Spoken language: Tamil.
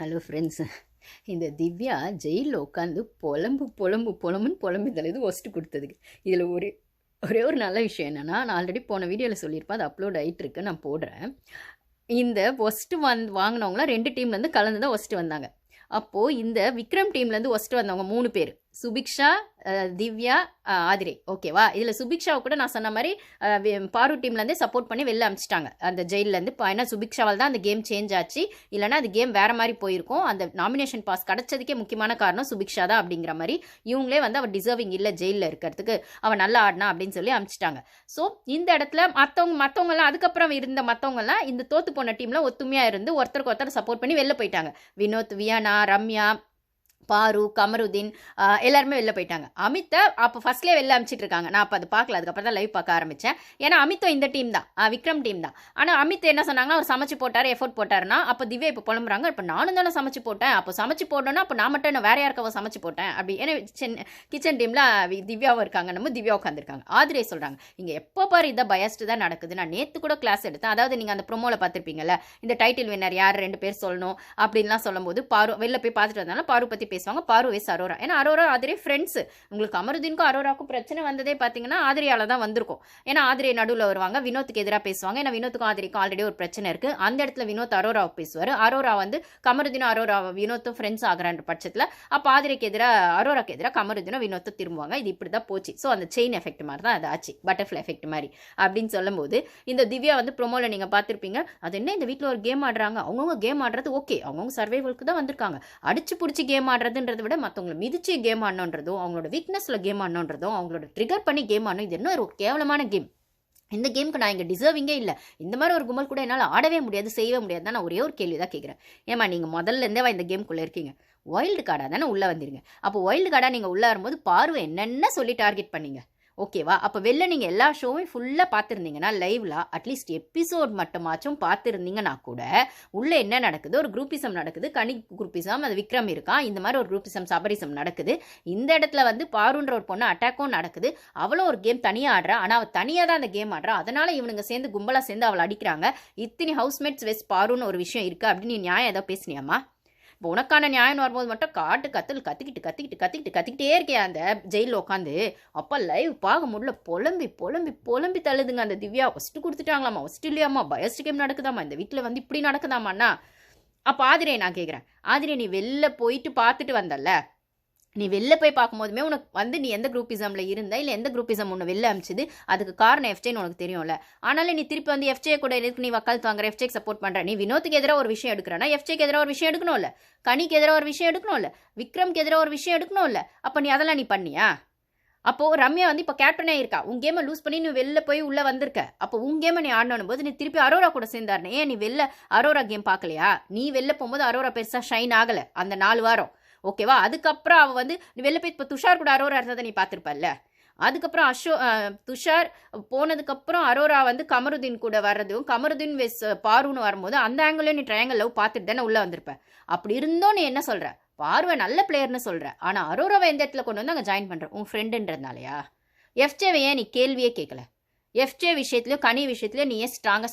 Hello friends. இந்த திவ்யா ஜெயிலில் உட்காந்து புலம்புன்னு புலம்பி தள்ளுது ஒஸ்ட்டு கொடுத்ததுக்கு. இதில் ஒரே ஒரு நல்ல விஷயம் என்னென்னா, நான் ஆல்ரெடி போன வீடியோவில் சொல்லியிருப்பேன், அது அப்லோட் ஆகிட்டு இருக்கு, நான் போடுறேன். இந்த ஒஸ்ட்டு வாங்கினவங்களாம் 2 டீம்லேருந்து கலந்து தான் ஒஸ்ட்டு வந்தாங்க. அப்போது இந்த விக்ரம் டீம்லேருந்து ஒஸ்ட்டு வந்தவங்க 3 பேர், சுபிக்ஷா, திவ்யா, ஆதிரே. ஓகேவா? இதில் சுபிக்ஷாவை கூட நான் சொன்ன மாதிரி பாரு டீம்லேருந்தே சப்போர்ட் பண்ணி வெளில அனுப்பிச்சிட்டாங்க அந்த ஜெயிலேருந்து. ஏன்னா சுபிக்ஷாவால் தான் அந்த கேம் சேஞ்ச் ஆச்சு, இல்லைனா அது கேம் வேறு மாதிரி போயிருக்கும். அந்த நாமினேஷன் பாஸ் கிடச்சதுக்கே முக்கியமான காரணம் சுபிக்ஷா தான் அப்படிங்கிற மாதிரி இவங்களே வந்து அவள் டிசர்விங் இல்லை ஜெயிலில் இருக்கிறதுக்கு, அவள் நல்லா ஆடினா அப்படின்னு சொல்லி அனுப்பிச்சிட்டாங்க. ஸோ இந்த இடத்துல மற்றவங்கலாம் அதுக்கப்புறம் இருந்த மற்றவங்கலாம் இந்த தோத்து போன டீமில் ஒத்துமையாக இருந்து ஒருத்தருக்கு ஒருத்தர் சப்போர்ட் பண்ணி வெளில போயிட்டாங்க. வினோத், வியானா, ரம்யா, பாரு, கமருதீன் எல்லாருமே வெளில போயிட்டாங்க. அமித்தை அப்போ ஃபர்ஸ்ட்லேயே வெளில அனுப்பிச்சிட்டு இருக்காங்க. நான் அப்போ அது பார்க்கல, அதுக்கப்புறம் தான் லைவ் பார்க்க ஆரம்பித்தேன். ஏன்னா அமித்தும் இந்த டீம் தான், விக்ரம் டீம் தான். ஆனால் அமித் என்ன சொன்னாங்கன்னா, அவர் சமைச்சு போட்டார், எஃபோர்ட் போட்டாருன்னா, அப்போ திவ்யா இப்போ புலம்புறாங்க, இப்போ நானும் தானே சமைச்சு போட்டேன், அப்போ சமைச்சு போட்டோன்னா அப்போ நான் மட்டும் என்ன வேற யாருக்காவோ சமைச்சு போட்டேன் அப்படி. ஏன்னா கிச்சன் டீமில் திவ்யாவும் இருக்காங்க, நம்ம திவ்யா உட்காந்துருக்காங்க. ஆதிரே சொல்கிறாங்க, இங்கே எப்போ பாரு இதை பயஸ்ட்டு தான் நடக்குது. நான் நேற்று கூட கிளாஸ் எடுத்தேன், அதாவது நீங்கள் அந்த ப்ரோமோவில் பார்த்துருப்பீங்கல்ல, இந்த டைட்டில் வின்னர் யார் 2 பேர் சொல்லணும் அப்படின்லாம் சொல்லும்போது பாரு வெளில போய் பார்த்துட்டு வந்தாலும் பாரு பற்றி பேசுவாங்க. பாரு வெஸ் அரோரா, ஏன்னா அரோரா ஆதிரே ஃப்ரெண்ட்ஸ். உங்களுக்கு அமருதீனுக்கும் அரோராவுக்கும் பிரச்சனை வந்ததே பார்த்தீங்கன்னா ஆதிரியால தான் வந்திருக்கும். ஏன்னா ஆதிரே நடுவில் வருவாங்க, வினோத்துக்கு எதிராக பேசுவாங்க. ஏன்னா வினோத்துக்கும் ஆதிரிக்கும் ஆல்ரெடி ஒரு பிரச்சனை இருக்கு. அந்த இடத்துல வினோத் அரோராவை பேசுவார். அரோரா வந்து கமருதீனும் அரோரா வினோத்தும் ஃப்ரெண்ட்ஸ் ஆகிறான்ற பட்சத்தில் அப்போ ஆதிரைக்கு எதிராக அரோராக்கு எதிராக கமருதீனும் வினோத்தும் திரும்புவாங்க. இது இப்படி தான் போச்சு. ஸோ அந்த செயின் எஃபெக்ட் மாதிரி தான் அது ஆச்சு, பட்டர்ஃப்ளை எஃபெக்ட் மாதிரி அப்படின்னு சொல்லும்போது இந்த திவ்யா வந்து ப்ரோமோவில் நீங்கள் பார்த்துருப்பீங்க, அது என்ன இந்த வீட்டில் ஒரு கேம் ஆடுறாங்க, அவங்கவுங்க கேம் ஆடுறது ஓகே, அவங்கவுங்க சர்வைவலுக்கு தான் வந்திருக்காங்க, அடிச்சு பிடிச்சி கேம் ஆடுறதுன்றதை விட மற்றவங்களை மிதிச்சு கேம் ஆடணுன்றதும், அவங்களோட வீக்னஸில் கேம் ஆடணுன்றதும், அவங்களோட ட்ரிகர் பண்ணி கேம் ஆடணும், இது என்ன ஒரு கேவலமான கேம். இந்த கேமுக்கு நான் இங்கே டிசர்விங்கே இல்லை. இந்த மாதிரி ஒரு கும்பல் கூட என்னால் ஆடவே முடியாது, செய்யவே முடியாது தான். நான் ஒரே ஒரு கேள்வி தான் கேட்குறேன், ஏமா நீங்கள் முதல்லேருந்தே இந்த கேமுக்குள்ளே இருக்கீங்க, வைல்டு கார்டாக தானே உள்ளே வந்துடுங்க. அப்போ வைல்டு கார்டாக நீங்கள் உள்ளே வரும்போது பார்வை என்னென்ன சொல்லி டார்கெட் பண்ணீங்க, ஓகேவா? அப்போ வெளில நீங்கள் எல்லா ஷோவும் ஃபுல்லாக பார்த்துருந்தீங்கன்னா, லைவ்ல அட்லீஸ்ட் எபிசோட் மட்டுமாச்சும் பார்த்துருந்தீங்கன்னா கூட உள்ளே என்ன நடக்குது, ஒரு குரூப்பிசம் நடக்குது, கனி குரூப்பிசம், அது விக்ரம் இருக்கான், இந்த மாதிரி ஒரு குரூப்பிசம் சபரிசம் நடக்குது. இந்த இடத்துல வந்து பாருன்ற ஒரு பொண்ணு அட்டாக்கும் நடக்குது, அவளும் ஒரு கேம் தனியாக ஆடுறா, ஆனால் அவள் தனியாக தான் அந்த கேம் ஆடுறா, அதனால் இவனுங்க சேர்ந்து கும்பலாக சேர்ந்து அவளை அடிக்கிறாங்க. இத்தனை ஹவுஸ்மேட்ஸ் வெஸ் பாருன்னு ஒரு விஷயம் இருக்குது அப்படின்னு நீ நியாயம் ஏதோ பேசுனியாமா? இப்போ உனக்கான நியாயம் வரும்போது மட்டும் கத்திக்கிட்டே இருக்கேன் அந்த ஜெயிலில் உட்காந்து. அப்போ லைவ் பார்க்க முடியல, புலம்பி தள்ளுதுங்க அந்த திவ்யா. ஃபஸ்ட்டு கொடுத்துட்டாங்களாமா, ஃபஸ்ட்டு இல்லையாம்மா, பயஸ்ட் கேம் நடக்குதாம்மா, இந்த வீட்டில் வந்து இப்படி நடக்குதாமாண்ணா. அப்போ ஆதிரே நான் கேட்குறேன், ஆதிரே நீ வெளில போயிட்டு பார்த்துட்டு வந்தல்ல, நீ வெளில போய் பார்க்கும்போதுமே உனக்கு வந்து நீ எந்த குரூப்பிசமில் இருந்த, இல்லை எந்த குரூப்பிசம் உன்னை வெளில அமிச்சுது, அதுக்கு காரணம் எஃப்ஜேன்னு உனக்கு தெரியும்ல. ஆனாலும் நீ திருப்பி வந்து எஃப்ஜே கூட எதுக்கு நீ வக்காலத்து வாங்குற, எஃப்ஜேக்கு சப்போர்ட் பண்ணுற. நீ வினோத்துக்கு எதிராக ஒரு விஷயம் எடுக்கிறனா எஃப்ஜேக்கு எதிராக ஒரு விஷயம் எடுக்கணும்ல, கனிக்கு எதிராக ஒரு விஷயம் எடுக்கணும்ல, விக்ரம்க்கு எதிராக ஒரு விஷயம் எடுக்கணும்ல. அப்போ நீ அதெல்லாம் நீ பண்ணியா? அப்போது ரம்யா வந்து இப்போ கேப்டனே இருக்கா, உன் கேமை லூஸ் பண்ணி நீ வெளில போய் உள்ளே வந்திருக்க. அப்போ உன் கேமை நீ ஆடணும் போது நீ திருப்பி அரோரா கூட சேர்ந்தாருனே. ஏன் நீ வெளில அரோரா கேம் பார்க்கலையா? நீ வெளில போகும்போது அரோரா பெருசாக ஷைன் ஆகலை அந்த 4 வாரம், ஓகேவா? அதுக்கப்புறம் அவள் வந்து வெளில போய் இப்போ துஷார் கூட அரோரா இருந்ததை நீ பார்த்துருப்பல்ல. அதுக்கப்புறம் துஷார் போனதுக்கப்புறம் அரோரா வந்து கமருதீன் கூட வர்றதும், கமருதீன் வெஸ் பாருன்னு வரும்போது அந்த ஆங்கிளையும் நீ ட்ரையாங்கிள் லவ் பார்த்துட்டு தானே உள்ளே வந்திருப்ப. அப்படி இருந்தோம் நீ என்ன சொல்கிற, பார்வை நல்ல பிளேயர்னு சொல்கிற, ஆனால் அரோராவை எந்த இடத்துல கொண்டு வந்து அங்கே ஜாயின் பண்ணுற, உன் ஃப்ரெண்டுன்றதுனாலயா? எஃப்ஜேவை ஏன் நீ கேள்வியே கேட்கல? எஃப்ஜே விஷயத்துலையும் கனி விஷயத்துலையும் நீ ஏன் ஸ்ட்ராங்காக